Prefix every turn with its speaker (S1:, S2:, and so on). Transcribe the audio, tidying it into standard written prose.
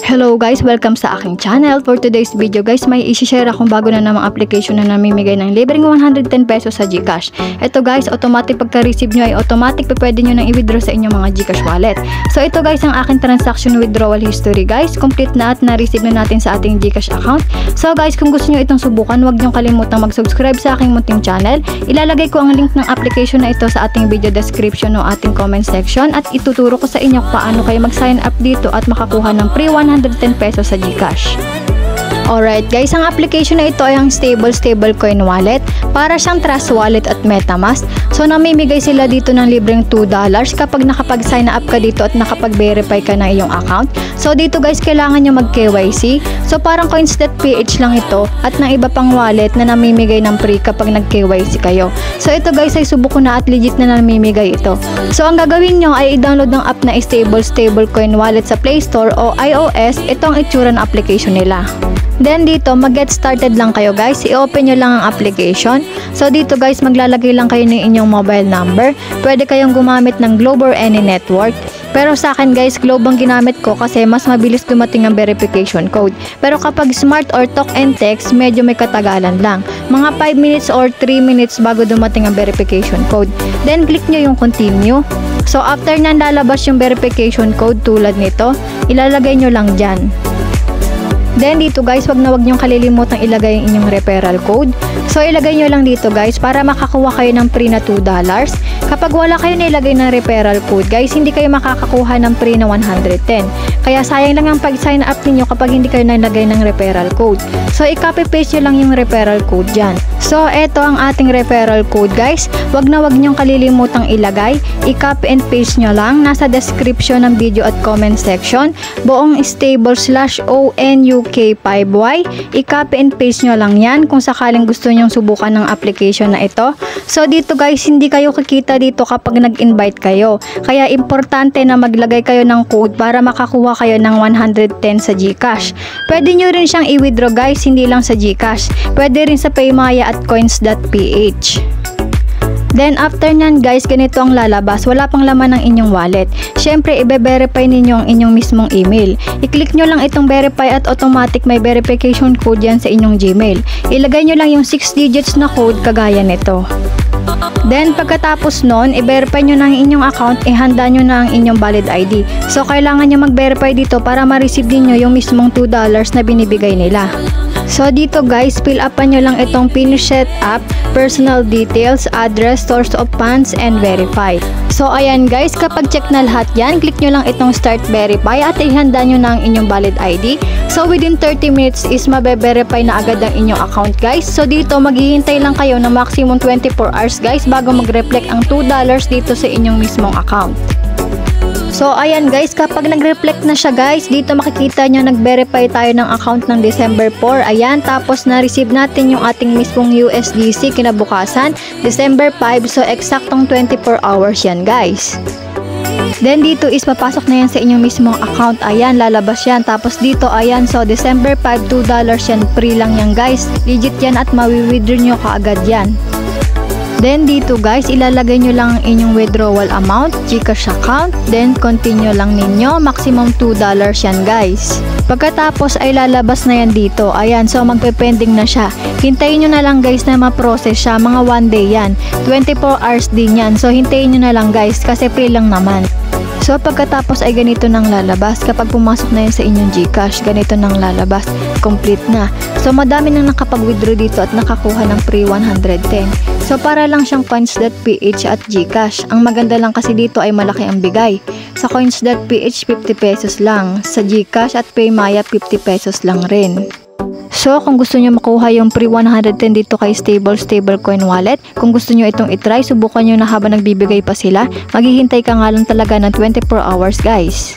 S1: Hello guys, welcome sa aking channel. For today's video guys, may i-share akong bago na namang application na namimigay ng libreng 110 pesos sa GCash. Ito guys, automatic pagka-receive nyo ay automatic pwede nyo nang i-withdraw sa inyong mga GCash wallet. So ito guys, ang aking transaction withdrawal history guys. Complete na at na-receive na natin sa ating GCash account. So guys, kung gusto nyo itong subukan, huwag nyo kalimutang mag-subscribe sa aking munting channel. Ilalagay ko ang link ng application na ito sa ating video description o ating comment section at ituturo ko sa inyo paano kayo mag-sign up dito at makakuha ng free 110 pesos sa GCash. Alright guys, ang application na ito ay ang stablecoin wallet. Para siyang Trust Wallet at MetaMask. So namimigay sila dito ng libreng $2 kapag nakapag-sign up ka dito at nakapag-verify ka na iyong account. So dito guys, kailangan nyo mag-KYC. So parang coins.ph lang ito at ng iba pang wallet na namimigay ng free kapag nag-KYC kayo. So ito guys ay subok ko na at legit na namimigay ito. So ang gagawin nyo ay i-download ng app na stablecoin wallet sa Play Store o iOS. Ito ang itsura ng application nila. Then dito, mag-get started lang kayo guys. I-open nyo lang ang application. So dito guys, maglalagay lang kayo ng inyong mobile number. Pwede kayong gumamit ng Globe or any network. Pero sa akin guys, Globe ang ginamit ko kasi mas mabilis dumating ang verification code. Pero kapag smart or talk and text, medyo may katagalan lang. Mga 5 minutes or 3 minutes bago dumating ang verification code. Then click nyo yung continue. So after nyan lalabas yung verification code tulad nito, ilalagay nyo lang dyan. Then dito guys, wag niyong kalilimutang ilagay ang inyong referral code. So ilagay nyo lang dito guys para makakuha kayo ng free na $2. Kapag wala kayo nilagay ng referral code guys, hindi kayo makakakuha ng free na 110. Kaya sayang lang ang pag-sign up ninyo kapag hindi kayo nilagay ng referral code. So i-copy paste nyo lang yung referral code dyan. So eto ang ating referral code guys. Wag niyong kalilimutang ilagay. I-copy and paste nyo lang. Nasa description ng video at comment section. Buong stable/ONUK5Y. I-copy and paste nyo lang yan kung sakaling gusto nyong subukan ng application na ito. So dito guys, hindi kayo kikita dito kapag nag-invite kayo. Kaya importante na maglagay kayo ng code para makakuha kayo ng 110 sa GCash. Pwede nyo rin siyang i-withdraw guys, hindi lang sa GCash. Pwede rin sa Paymaya at coins.ph. Then after nyan guys, ganito ang lalabas. Wala pang laman ng inyong wallet. Syempre, i-verify ninyo ang inyong mismong email. I-click nyo lang itong verify at automatic may verification code yan sa inyong Gmail. Ilagay nyo lang yung 6 digits na code kagaya nito. Then pagkatapos nun, i-verify nyo na ang inyong account, ihanda nyo na ang inyong valid ID. So kailangan nyo mag-verify dito para ma-receive din nyo yung mismong $2 na binibigay nila. So dito guys, fill upan nyo lang itong PIN set up, personal details, address, source of funds, and verify. So ayan guys, kapag check na lahat yan, click nyo lang itong start verify at ihanda nyo na ang inyong valid ID. So within 30 minutes is mabe-verify na agad ang inyong account guys. So dito maghihintay lang kayo ng maximum 24 hours guys bago mag-reflect ang $2 dito sa inyong mismong account. So ayan guys, kapag nag-reflect na siya guys, dito makikita nyo nag-verify tayo ng account ng December 4. Ayan, tapos na-receive natin yung ating mismong USDC kinabukasan, December 5. So eksaktong 24 hours yan guys. Then dito is papasok na yan sa inyong mismong account. Ayan, lalabas yan. Tapos dito, ayan, so December 5, $2 yan. Free lang yan guys. Legit yan at mawi-withdraw nyo kaagad yan. Then dito guys, ilalagay nyo lang ang inyong withdrawal amount, GCash account, then continue lang ninyo, maximum $2 yan guys. Pagkatapos ay lalabas na yan dito. Ayan, so magpe-pending na siya. Hintayin nyo na lang guys na ma-process siya, mga 1 day yan. 24 hours din yan. So hintayin nyo na lang guys kasi free lang naman. So pagkatapos ay ganito nang lalabas. Kapag pumasok na yan sa inyong GCash, ganito nang lalabas. Complete na. So madami nang nakapag-withdraw dito at nakakuha ng free 110. So para lang siyang coins.ph at GCash. Ang maganda lang kasi dito ay malaki ang bigay. Sa coins.ph 50 pesos lang. Sa GCash at Paymaya 50 pesos lang rin. So kung gusto nyo makuha yung free 110 dito kay stablecoin wallet, kung gusto nyo itong itry, subukan nyo na habang nagbibigay pa sila. Maghihintay ka nga lang talaga ng 24 hours guys.